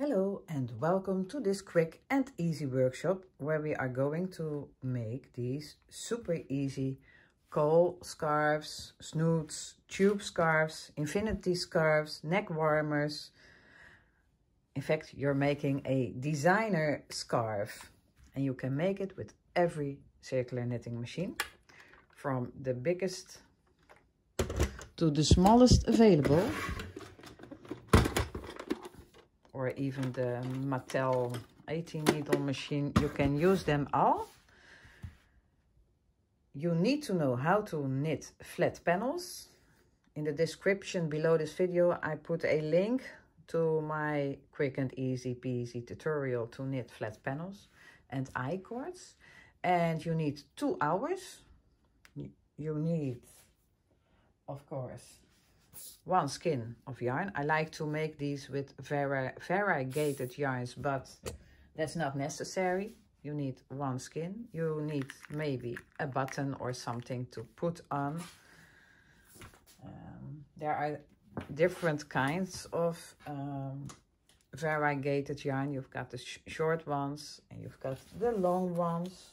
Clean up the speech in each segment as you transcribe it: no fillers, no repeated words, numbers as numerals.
Hello and welcome to this quick and easy workshop where we are going to make these super easy cowl scarves, snoods, tube scarves, infinity scarves, neck warmers. In fact, you're making a designer scarf and you can make it with every circular knitting machine, from the biggest to the smallest available, or even the Mattel 18 needle machine. You can use them all. You need to know how to knit flat panels. In the description below this video I put a link to my quick and easy peasy tutorial to knit flat panels and icords. And you need 2 hours. You need, of course, 1 skein of yarn. I like to make these with variegated yarns, but that's not necessary. You need 1 skein. You need maybe a button or something to put on. There are different kinds of variegated yarn. You've got the short ones and you've got the long ones.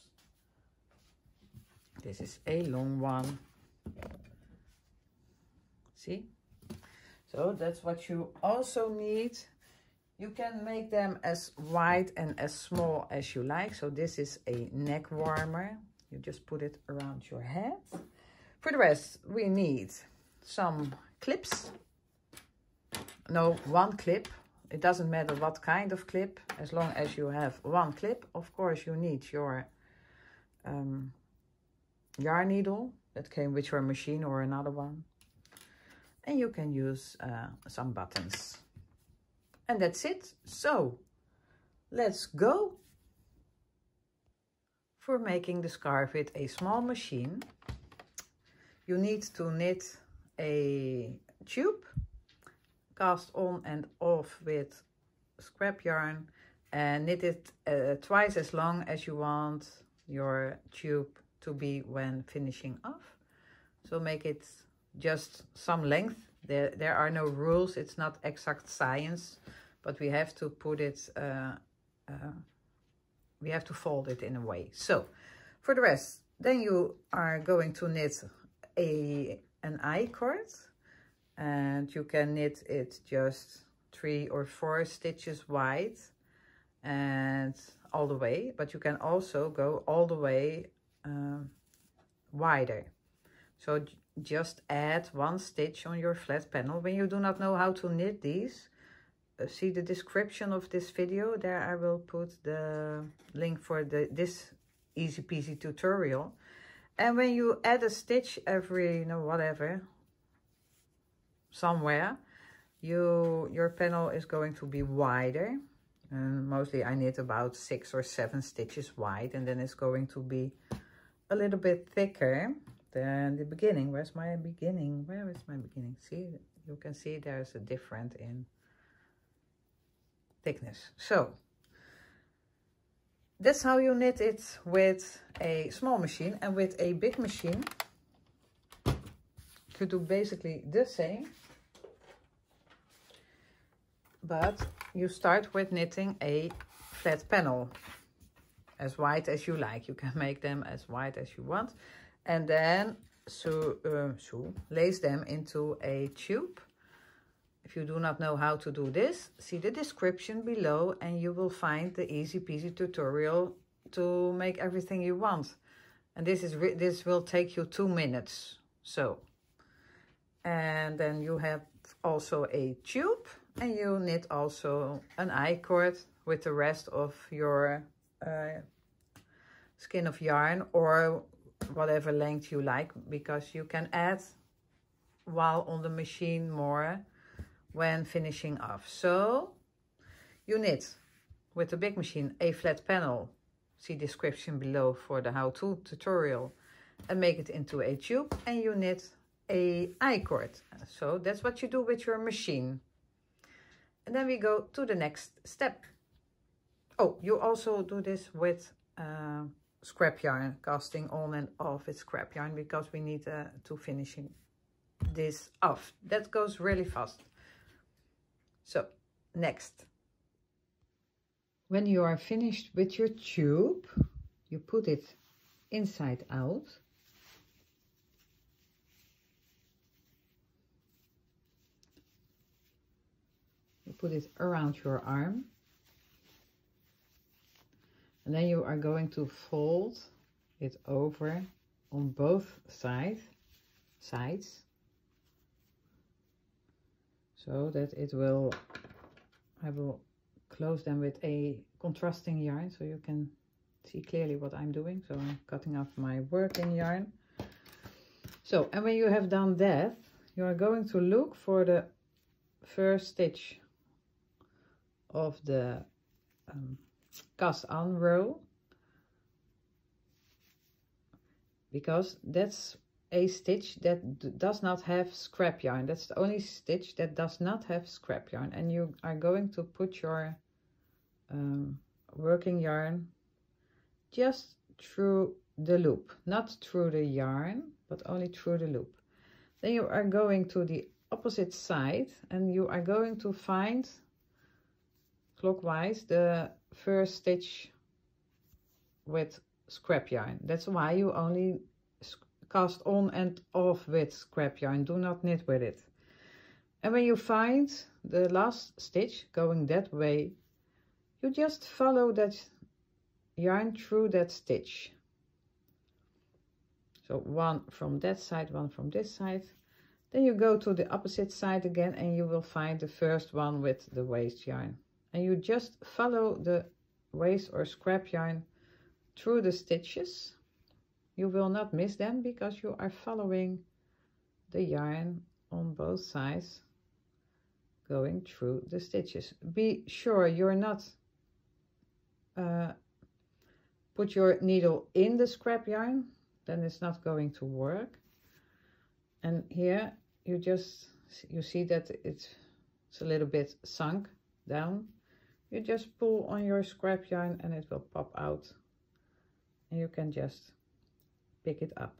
This is a long one. See? So that's what you also need. You can make them as wide and as small as you like. So this is a neck warmer. You just put it around your head. For the rest, we need some clips. No, 1 clip. It doesn't matter what kind of clip, as long as you have 1 clip. Of course, you need your yarn needle that came with your machine or another one. And you can use some buttons. And that's it. So let's go. For making the scarf with a small machine, you need to knit a tube, cast on and off with scrap yarn, and knit it twice as long as you want your tube to be when finishing off. So make it just some length. There are no rules. It's not exact science, but we have to put it, we have to fold it in a way. So for the rest, then you are going to knit an I-cord, and you can knit it just 3 or 4 stitches wide and all the way, but you can also go all the way wider. So just add 1 stitch on your flat panel. When you do not know how to knit these, see the description of this video. There I will put the link for this easy peasy tutorial. And when you add a stitch every, whatever, somewhere, your panel is going to be wider. And mostly I knit about 6 or 7 stitches wide, and then it's going to be a little bit thicker than the beginning. Where's my beginning? Where is my beginning? See, you can see there's a difference in thickness. So that's how you knit it with a small machine. And with a big machine, you do basically the same, but you start with knitting a flat panel as wide as you like. You can make them as wide as you want, and then lace them into a tube. If you do not know how to do this, see the description below and you will find the easy peasy tutorial to make everything you want. And this will take you 2 minutes. So, and then you have also a tube, and you knit also an I-cord with the rest of your skein of yarn, or whatever length you like, because you can add while on the machine more when finishing off. So you knit with the big machine a flat panel, see description below for the how-to tutorial, and make it into a tube, and you knit a I-cord. So that's what you do with your machine. And then we go to the next step. Oh, you also do this with scrap yarn, casting on and off with scrap yarn, because we need to finishing this off. That goes really fast. So next, When you are finished with your tube, you put it inside out. You put it around your arm. And then you are going to fold it over on both sides so that it will, I will close them with a contrasting yarn so you can see clearly what I'm doing. So I'm cutting off my working yarn. So, and when you have done that, you are going to look for the first stitch of the cast on row, because that's a stitch that does not have scrap yarn. That's the only stitch that does not have scrap yarn, and you are going to put your working yarn just through the loop, not through the yarn, but only through the loop. Then you are going to the opposite side and you are going to find clockwise the first stitch with scrap yarn. That's why you only cast on and off with scrap yarn. Do not knit with it. And when you find the last stitch going that way, you just follow that yarn through that stitch. So one from that side, one from this side. Then you go to the opposite side again and you will find the first one with the waste yarn. And you just follow the waste or scrap yarn through the stitches. You will not miss them because you are following the yarn on both sides going through the stitches. Be sure you're not put your needle in the scrap yarn, then it's not going to work. And here you see that it's a little bit sunk down. You just pull on your scrap yarn and it will pop out and you can just pick it up.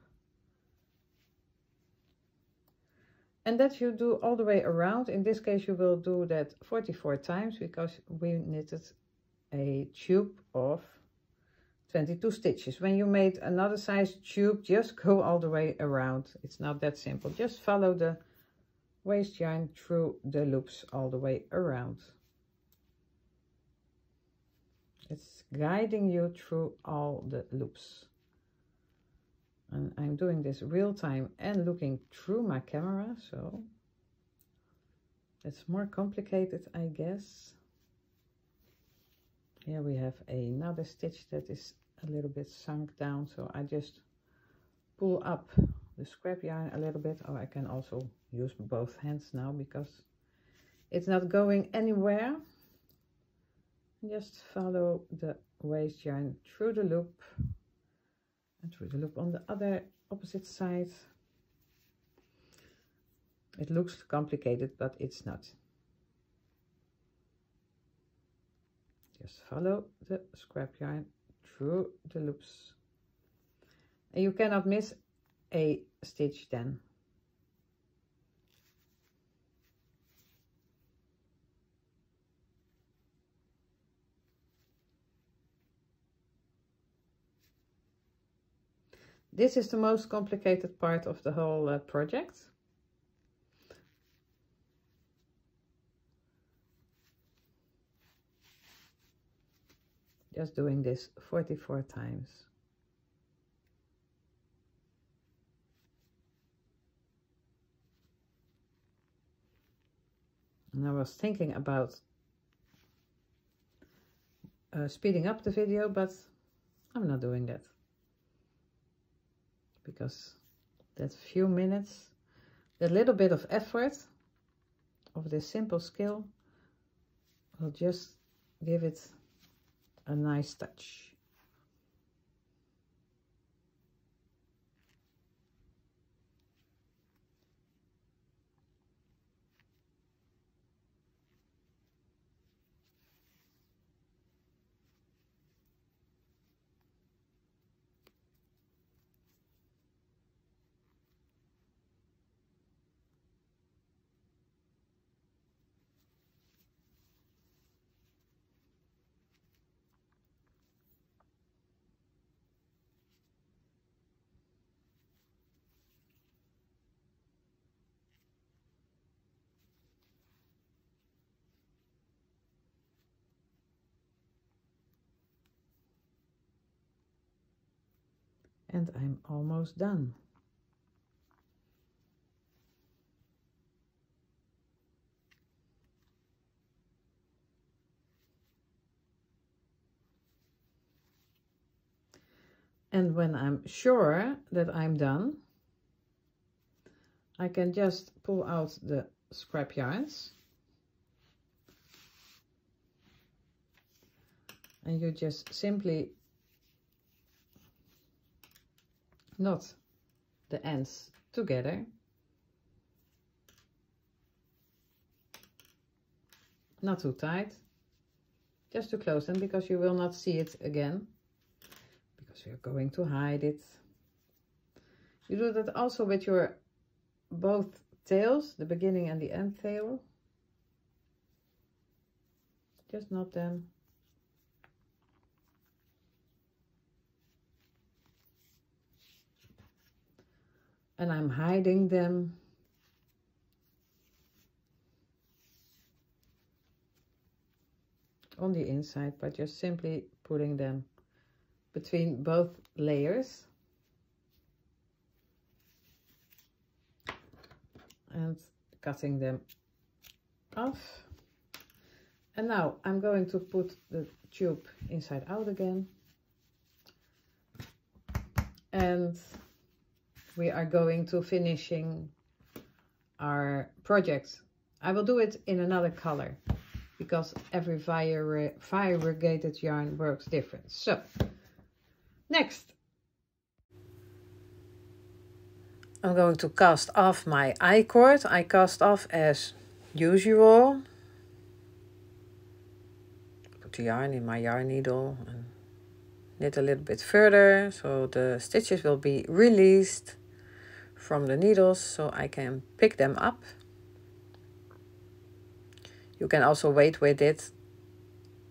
And that you do all the way around. In this case you will do that 44 times because we knitted a tube of 22 stitches. When you made another size tube, just go all the way around. It's not that simple. Just follow the waste yarn through the loops all the way around. It's guiding you through all the loops. And I'm doing this real time and looking through my camera, so it's more complicated, I guess. Here we have another stitch that is a little bit sunk down, so I just pull up the scrap yarn a little bit. Oh, I can also use both hands now because it's not going anywhere. Just follow the waste yarn through the loop and through the loop on the other opposite side. It looks complicated, but it's not. Just follow the scrap yarn through the loops. And you cannot miss a stitch then. This is the most complicated part of the whole project. Just doing this 44 times. And I was thinking about speeding up the video, but I'm not doing that. Because that few minutes, that little bit of effort of this simple skill will just give it a nice touch. And I'm almost done. And when I'm sure that I'm done, I can just pull out the scrap yarns. And you just simply knot the ends together. Not too tight, just to close them, because you will not see it again, because we are going to hide it. You do that also with your both tails, the beginning and the end tail. Just knot them. And I'm hiding them on the inside by just simply putting them between both layers. And cutting them off. And now I'm going to put the tube inside out again. And we are going to finishing our project. I will do it in another color because every variegated yarn works different. So, next. I'm going to cast off my I-cord. I cast off as usual. Put the yarn in my yarn needle and knit a little bit further so the stitches will be released from the needles so I can pick them up. You can also wait with it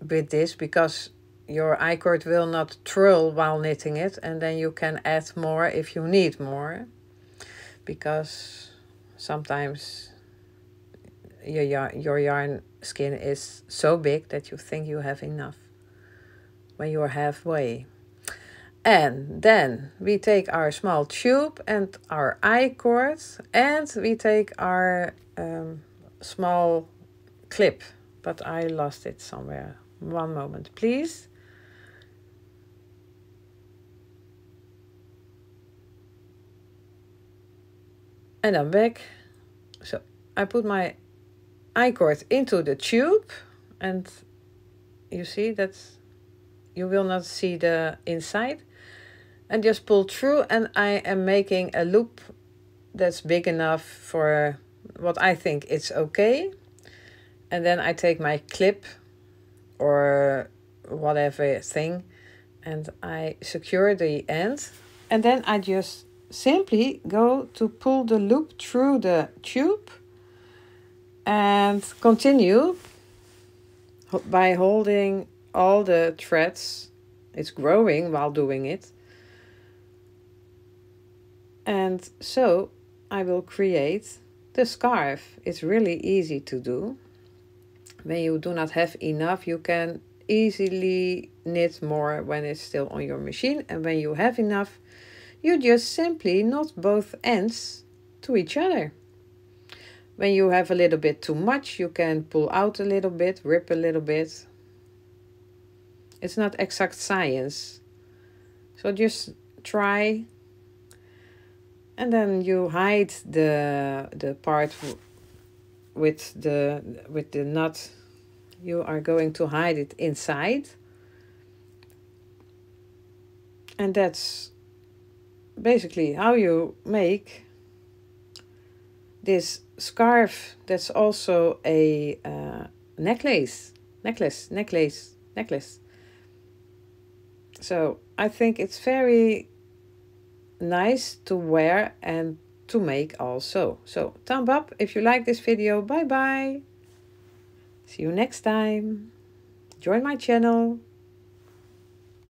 with this because your I-cord will not twirl while knitting it, and then you can add more if you need more. Because sometimes your yarn skein is so big that you think you have enough when you are halfway. And then we take our small tube and our I-cord, and we take our small clip, but I lost it somewhere. One moment, please. And I'm back. So I put my I-cord into the tube, and you see that you will not see the inside, and just pull through, and I am making a loop that's big enough for what I think it's okay. And then I take my clip or whatever thing and I secure the end, and then I just simply go to pull the loop through the tube and continue by holding all the threads. It's growing while doing it. And so I will create the scarf. It's really easy to do. When you do not have enough, you can easily knit more when it's still on your machine. And when you have enough, you just simply knot both ends to each other. When you have a little bit too much, you can pull out a little bit, rip a little bit. It's not exact science. So just try. And then you hide the part with the knot. You are going to hide it inside. And that's basically how you make this scarf. That's also a necklace. So I think it's very nice to wear and to make also. So thumb up if you like this video. Bye bye. See you next time. Join my channel.